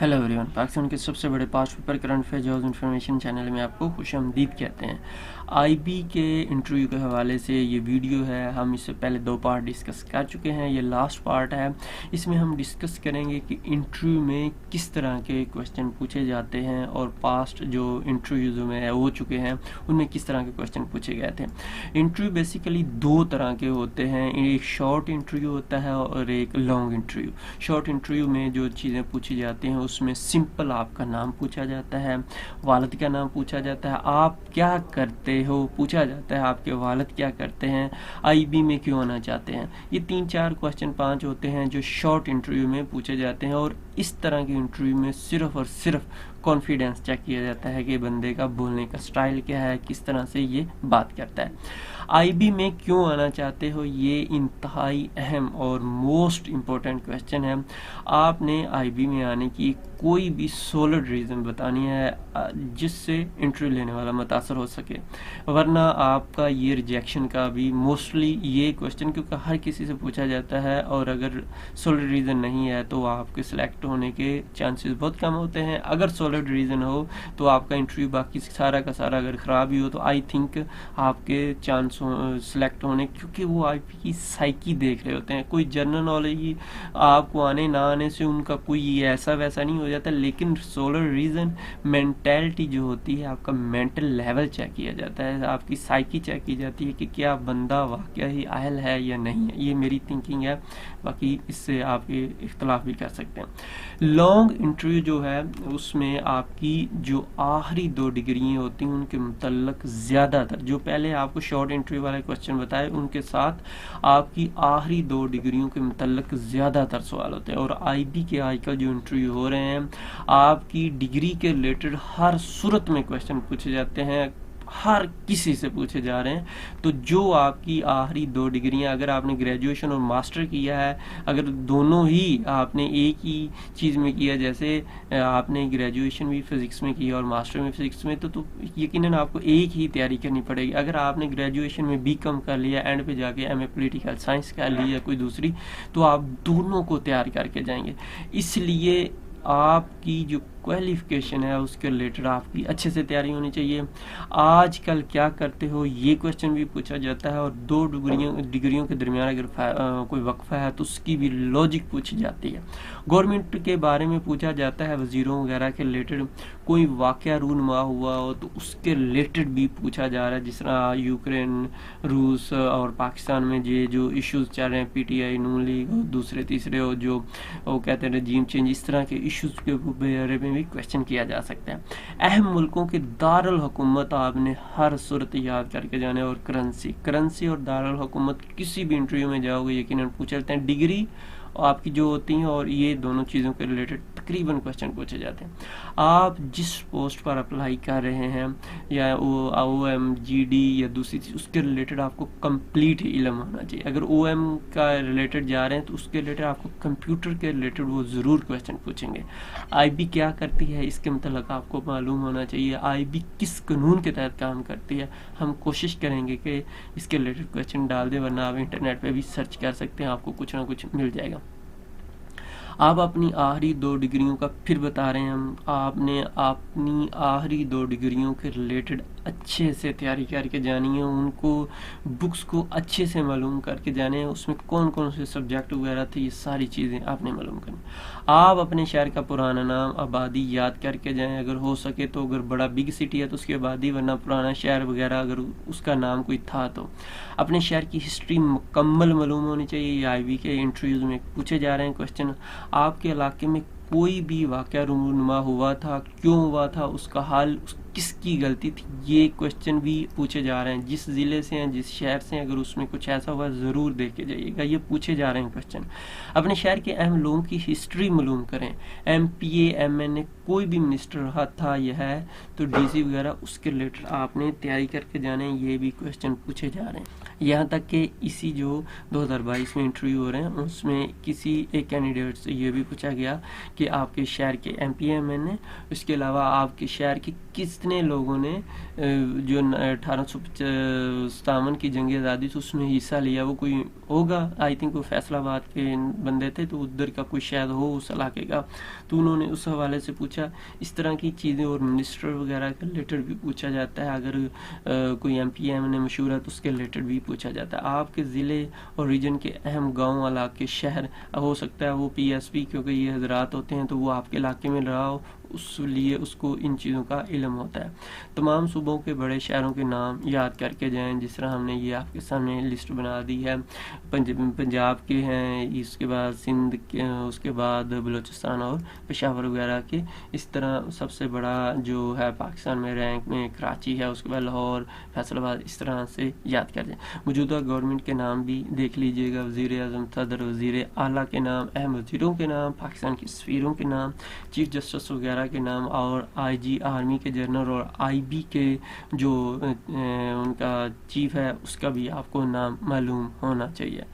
Hello everyone, Pakistan के सबसे बड़े past paper current affair jobs information channel में आपको खुशामदीद कहते हैं। आईबी के इंटरव्यू के हवाले से ये वीडियो है। हम इससे पहले 2 पार्ट डिस्कस कर चुके हैं, ये लास्ट पार्ट है। इसमें हम डिस्कस करेंगे कि इंटरव्यू में किस तरह के क्वेश्चन पूछे जाते हैं और पास्ट जो इंटरव्यूज में हो चुके हैं उनमें किस तरह के क्वेश्चन पूछे गए थे। इंटरव्यू बेसिकली 2 तरह के होते हैं, एक शॉर्ट इंटरव्यू होता है और एक लॉन्ग इंटरव्यू। शॉर्ट इंटरव्यू में जो चीज़ें पूछी जाती हैं उसमें सिंपल आपका नाम पूछा जाता है, वालिद का नाम पूछा जाता है, आप क्या करते हो पूछा जाता है, आपके वालिद क्या करते हैं, आईबी में क्यों आना चाहते हैं। ये 3-4 क्वेश्चन 5 होते हैं जो शॉर्ट इंटरव्यू में पूछे जाते हैं। और इस तरह के इंटरव्यू में सिर्फ और सिर्फ कॉन्फिडेंस चेक किया जाता है कि बंदे का बोलने का स्टाइल क्या है, किस तरह से ये बात करता है। आईबी में क्यों आना चाहते हो, ये इंतहाई अहम और मोस्ट इम्पोर्टेंट क्वेश्चन है। आपने आईबी में आने की कोई भी सॉलिड रीज़न बतानी है जिससे इंटरव्यू लेने वाला मुतासर हो सके, वरना आपका ये रिजेक्शन का भी मोस्टली ये क्वेश्चन, क्योंकि हर किसी से पूछा जाता है और अगर सॉलिड रीज़न नहीं है तो आपके सिलेक्ट होने के चांसेस बहुत कम होते हैं। अगर सॉलिड रीज़न हो तो आपका इंटरव्यू बाकी सारा का सारा अगर ख़राब ही हो तो आई थिंक आपके चांस सिलेक्ट होने, क्योंकि वो आईपी की साइकी देख रहे होते हैं। कोई जनरल नॉलेज ही आपको आने ना आने से उनका कोई ऐसा वैसा नहीं हो जाता, लेकिन सोलर रीज़न मेंटेलिटी जो होती है, आपका मेंटल लेवल चेक किया जाता है, आपकी साइकी चेक की जाती है कि क्या बंदा वाकई ही अहल है या नहीं है। ये मेरी थिंकिंग है, बाकी इससे आप ये इख्तलाफ भी कर सकते हैं। लॉन्ग इंटरव्यू जो है उसमें आपकी जो आखिरी 2 डिग्रियाँ होती हैं उनके मुतल्लक ज़्यादातर, जो पहले आपको शॉर्ट इंटरव्यू वाले क्वेश्चन बताए उनके साथ आपकी आखिरी 2 डिग्रियों के मुतल्लक ज़्यादातर सवाल होते हैं। और आईबी के आजकल जो इंटरव्यू हो रहे हैं आपकी डिग्री के रिलेटेड हर सूरत में क्वेश्चन पूछे जाते हैं, हर किसी से पूछे जा रहे हैं। तो जो आपकी आखिरी 2 डिग्रियां, अगर आपने ग्रेजुएशन और मास्टर किया है, अगर दोनों ही आपने एक ही चीज़ में किया, जैसे आपने ग्रेजुएशन भी फिज़िक्स में किया और मास्टर में फिज़िक्स में, तो यकीनन आपको एक ही तैयारी करनी पड़ेगी। अगर आपने ग्रेजुएशन में बीकॉम कर लिया, एंड पे जाके एमए पॉलिटिकल साइंस कर लिया कोई दूसरी, तो आप दोनों को तैयार करके जाएंगे। इसलिए आपकी जो क्वालिफिकेशन है उसके रिलेटेड आपकी अच्छे से तैयारी होनी चाहिए। आजकल क्या करते हो ये क्वेश्चन भी पूछा जाता है, और 2 डिग्रियों के दरमियान अगर कोई वक्फा है तो उसकी भी लॉजिक पूछी जाती है। गवर्नमेंट के बारे में पूछा जाता है, वजीरों वगैरह के रिलेटेड कोई वाक़या रूनुमा हुआ हो तो उसके रिलेटेड भी पूछा जा रहा है। जिस तरह यूक्रेन, रूस और पाकिस्तान में ये जो इश्यूज़ चल रहे हैं, पीटीआई, नून लीग और दूसरे तीसरे, और जो वो कहते हैं रजीम चेंज, इस तरह के इश्यूज़ के बारे में भी क्वेश्चन किया जा सकता है। अहम मुल्कों के दारुल हुकूमत आपने हर सूरत याद करके जाने, और करेंसी और दारुल हुकूमत किसी भी इंटरव्यू में जाओगे यकीनन पूछ लेते हैं। डिग्री आपकी जो होती हैं और ये दोनों चीज़ों के रिलेटेड तकरीबन क्वेश्चन पूछे जाते हैं। आप जिस पोस्ट पर अप्लाई कर रहे हैं या OMGD या दूसरी चीज़, उसके रिलेटेड आपको कंप्लीट इल्म होना चाहिए। अगर OM का रिलेटेड जा रहे हैं तो उसके रिलेटेड आपको कंप्यूटर के रिलेटेड वो ज़रूर क्वेश्चन पूछेंगे। आईबी क्या करती है इसके मतलब आपको मालूम होना चाहिए। आईबी किस कानून के तहत काम करती है, हम कोशिश करेंगे कि इसके रिलेटेड क्वेश्चन डाल दें, वरना आप इंटरनेट पे भी सर्च कर सकते हैं, आपको कुछ ना कुछ मिल जाएगा। आप अपनी आखिरी 2 डिग्रियों का फिर बता रहे हैं हम, आपने अपनी आखिरी 2 डिग्रियों के रिलेटेड अच्छे से तैयारी करके जानी है, उनको बुक्स को अच्छे से मालूम करके जाने हैं, उसमें कौन कौन से सब्जेक्ट वगैरह थे, ये सारी चीज़ें आपने मालूम करनी। आप अपने शहर का पुराना नाम, आबादी याद करके जाएं, अगर हो सके तो। अगर बड़ा बिग सिटी है तो उसकी आबादी, वरना पुराना शहर वगैरह अगर उसका नाम कोई था तो। अपने शहर की हिस्ट्री मुकम्मल मालूम होनी चाहिए। ये आईबी के इंटरव्यूज़ में पूछे जा रहे हैं क्वेश्चन। आपके इलाके में कोई भी वाक़या रूनुमा हुआ था, क्यों हुआ था, उसका हाल, किसकी गलती थी, ये क्वेश्चन भी पूछे जा रहे हैं। जिस ज़िले से हैं, जिस शहर से हैं, अगर उसमें कुछ ऐसा हुआ ज़रूर देख के जाइएगा, ये पूछे जा रहे हैं क्वेश्चन। अपने शहर के अहम लोगों की हिस्ट्री मालूम करें। MPA MNA कोई भी मिनिस्टर रहा था यह है तो DC वगैरह, उसके रिलेटेड आपने तैयारी करके जाने, ये भी क्वेश्चन पूछे जा रहे हैं। यहाँ तक कि इसी जो 2022 में इंटरव्यू हो रहे हैं उसमें किसी एक कैंडिडेट से ये भी पूछा गया कि आपके शहर के MPA MNA, इसके अलावा आपके शहर की किस कितने लोगों ने जो 1857 की जंग आज़ादी थी उसमें हिस्सा लिया, वो कोई होगा, आई थिंक वो फैसलाबाद के बंदे थे, तो उधर का कोई शायद हो उस इलाके का, तो उन्होंने उस हवाले से पूछा। इस तरह की चीज़ें, और मिनिस्टर वगैरह के रिलेटेड भी पूछा जाता है। अगर कोई MP MNA मशहूर है तो उसके रिलेटेड भी पूछा जाता है। आपके ज़िले और रीजन के अहम गाँव, इलाके, शहर, हो सकता है वो PSP, क्योंकि ये हजरात होते हैं तो वो आपके इलाके में रहा हो, उस लिए उसको इन चीज़ों का इल्म होता है। तमाम सूबों के बड़े शहरों के नाम याद करके जाएं, जिस तरह हमने ये आपके सामने लिस्ट बना दी है। पंजाब के हैं, इसके बाद सिंध के, उसके बाद बलूचिस्तान और पेशावर वगैरह के। इस तरह सबसे बड़ा जो है पाकिस्तान में रैंक में कराची है, उसके बाद लाहौर, फैसलाबाद, इस तरह से याद कर जाए। मौजूदा गवर्नमेंट के नाम भी देख लीजिएगा, वज़ीर आज़म, सदर, वज़ीर आला के नाम, अहम वज़ीरों के नाम, पाकिस्तान की सफ़ीरों के नाम, चीफ जस्टिस वगैरह के नाम, और IG आर्मी के जनरल और IB के जो उनका चीफ है उसका भी आपको नाम मालूम होना चाहिए।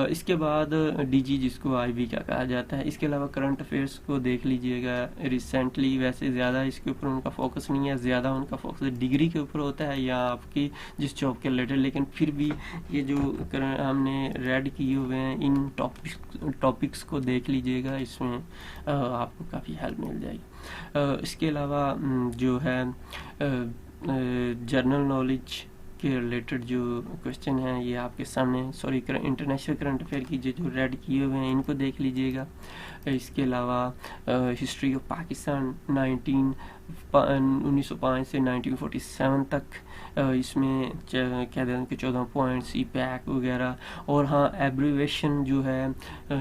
इसके बाद DG, जिसको IB क्या कहा जाता है। इसके अलावा करंट अफेयर्स को देख लीजिएगा। रिसेंटली वैसे ज़्यादा इसके ऊपर उनका फोकस नहीं है, ज़्यादा उनका फोकस डिग्री के ऊपर होता है या आपकी जिस जॉब के रिलेटेड, लेकिन फिर भी ये जो हमने रेड किए हुए हैं इन टॉपिक्स को देख लीजिएगा, इसमें आपको काफ़ी हेल्प मिल जाएगी। इसके अलावा जो है जनरल नॉलेज के रिलेटेड जो क्वेश्चन हैं ये आपके सामने, इंटरनेशनल करंट अफेयर की जो रेड किए हुए हैं इनको देख लीजिएगा। इसके अलावा हिस्ट्री ऑफ पाकिस्तान 1905 से 1947 तक, इसमें क्या दें कि 14 पॉइंट, CPAC वगैरह। और हाँ, एब्रीवेशन जो है,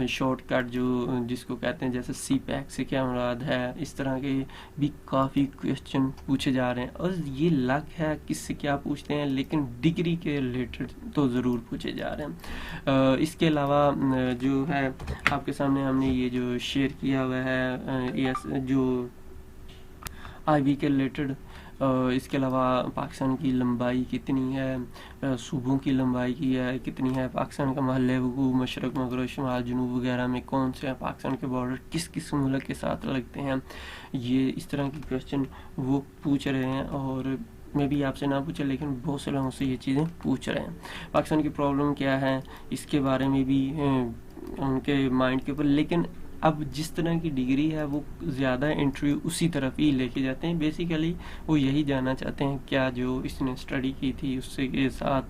शॉर्टकट जो जिसको कहते हैं, जैसे CPAC से क्या मुराद है, इस तरह के भी काफ़ी क्वेश्चन पूछे जा रहे हैं। और ये लक है किससे क्या पूछते हैं, लेकिन डिग्री के रिलेटेड तो ज़रूर पूछे जा रहे हैं। इसके अलावा जो है आपके सामने हमने ये जो शेयर किया हुआ है जो IB के रिलेटेड। इसके अलावा पाकिस्तान की लंबाई कितनी है, सूबों की लंबाई की है कितनी है, पाकिस्तान का महल वकूफ़, मशरक़, मग़रिब, शुमाल, जनूब वगैरह में कौन से हैं, पाकिस्तान के बॉर्डर किस किस मुल्क के साथ लगते हैं, ये इस तरह के क्वेश्चन वो पूछ रहे हैं। और मैं भी आपसे ना पूछा, लेकिन बहुत से लोगों से ये चीज़ें पूछ रहे हैं। पाकिस्तान की प्रॉब्लम क्या है, इसके बारे में भी उनके माइंड के ऊपर। लेकिन अब जिस तरह की डिग्री है वो ज़्यादा इंटरव्यू उसी तरफ ही लेके जाते हैं। बेसिकली वो यही जानना चाहते हैं क्या जो इसने स्टडी की थी उससे के साथ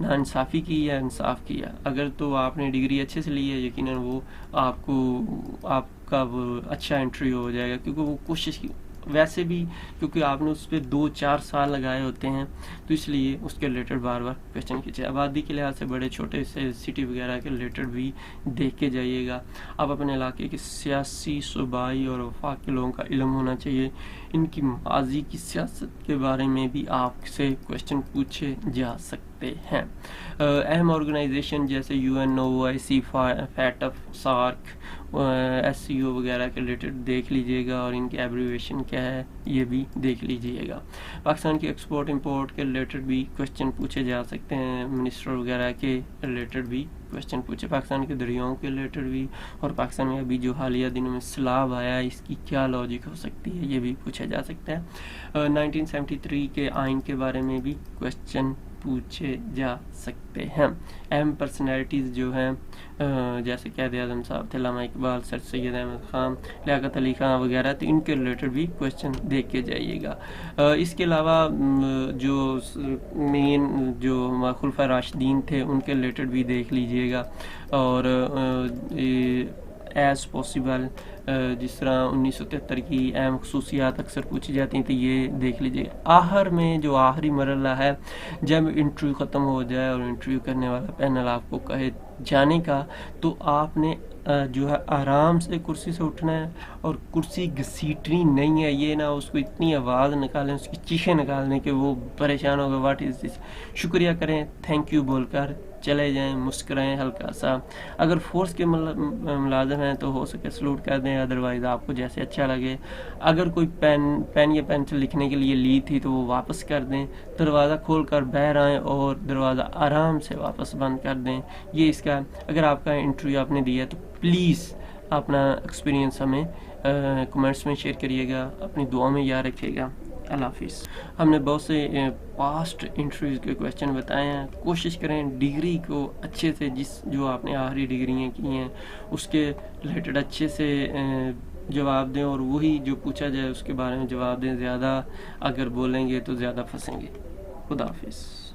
नाइंसाफ़ी की या इंसाफ किया। अगर तो आपने डिग्री अच्छे से ली है, यकीनन वो आपका वो अच्छा इंटरव्यू हो जाएगा, क्योंकि वो कोशिश की वैसे भी, क्योंकि आपने उस पर 2-4 साल लगाए होते हैं, तो इसलिए उसके रिलेटेड बार बार क्वेश्चन कीजिए। आबादी के लिहाज से बड़े छोटे से सिटी वगैरह के रिलेटेड भी देख के जाइएगा। अब अपने इलाके की सियासी, सूबाई और वफाक के लोगों का इल्म होना चाहिए। इनकी माजी की सियासत के बारे में भी आपसे क्वेश्चन पूछे जा सकते हैं। अहम ऑर्गेनाइजेशन जैसे UN, OIC, FATF, SAARC, SCO वगैरह के रिलेटेड देख लीजिएगा, और इनके एब्रीवेशन क्या है ये भी देख लीजिएगा। पाकिस्तान की एक्सपोर्ट इंपोर्ट के रिलेटेड भी क्वेश्चन पूछे जा सकते हैं, मिनिस्टर वगैरह के रिलेटेड भी क्वेश्चन पूछे, पाकिस्तान के दरियाओं के रिलेटेड भी, और पाकिस्तान में अभी जो हालिया दिनों में सैलाब आया है इसकी क्या लॉजिक हो सकती है ये भी पूछा जा सकता है। 1973 के आइन के बारे में भी क्वेश्चन पूछे जा सकते हैं। अहम पर्सनैलिटीज़ जो हैं जैसे क़ायद आज़म साहब थे, अल्लामा इकबाल, सर सैयद अहमद ख़ान, लियाकत अली ख़ान वगैरह, तो इनके रिलेटेड भी क्वेश्चन देख के जाइएगा। इसके अलावा जो मेन जो खुलफा राशिदीन थे उनके रिलेटेड भी देख लीजिएगा। और एज़ पॉसिबल जिस तरह 1973 की अहम खसूसियात अक्सर पूछी जाती हैं, तो ये देख लीजिए। आखिर में जो आखिरी मरहला है, जब इंटरव्यू ख़त्म हो जाए और इंटरव्यू करने वाला पैनल आपको कहे जाने का, तो आपने जो है आराम से कुर्सी से उठना है, और कुर्सी घसीटनी नहीं है। ये ना उसको इतनी आवाज़ निकालें, उसकी चीखें निकालने के वो परेशान हो गए, व्हाट इज़ दिस। शुक्रिया करें, थैंक यू बोलकर चले जाएं, मुस्कुराएं हल्का सा। अगर फोर्स के मुलाजिम हैं तो हो सके सलूट कर दें, अदरवाइज़ आपको जैसे अच्छा लगे। अगर कोई पेन या पेंसिल लिखने के लिए ली थी तो वो वापस कर दें, दरवाज़ा खोल कर बाहर आएँ और दरवाज़ा आराम से वापस बंद कर दें। ये इसका, अगर आपका इंटरव्यू आपने दिया तो प्लीज़ अपना एक्सपीरियंस हमें कमेंट्स में शेयर करिएगा, अपनी दुआ में याद रखिएगा। अल्लाह हाफिज़। हमने बहुत से पास्ट इंटरव्यूज़ के क्वेश्चन बताए हैं। कोशिश करें डिग्री को अच्छे से, जो आपने आखिरी डिग्रियाँ की हैं उसके रिलेटेड अच्छे से जवाब दें, और वही जो पूछा जाए उसके बारे में जवाब दें। ज़्यादा अगर बोलेंगे तो ज़्यादा फंसेंगे। खुदा हाफिज़।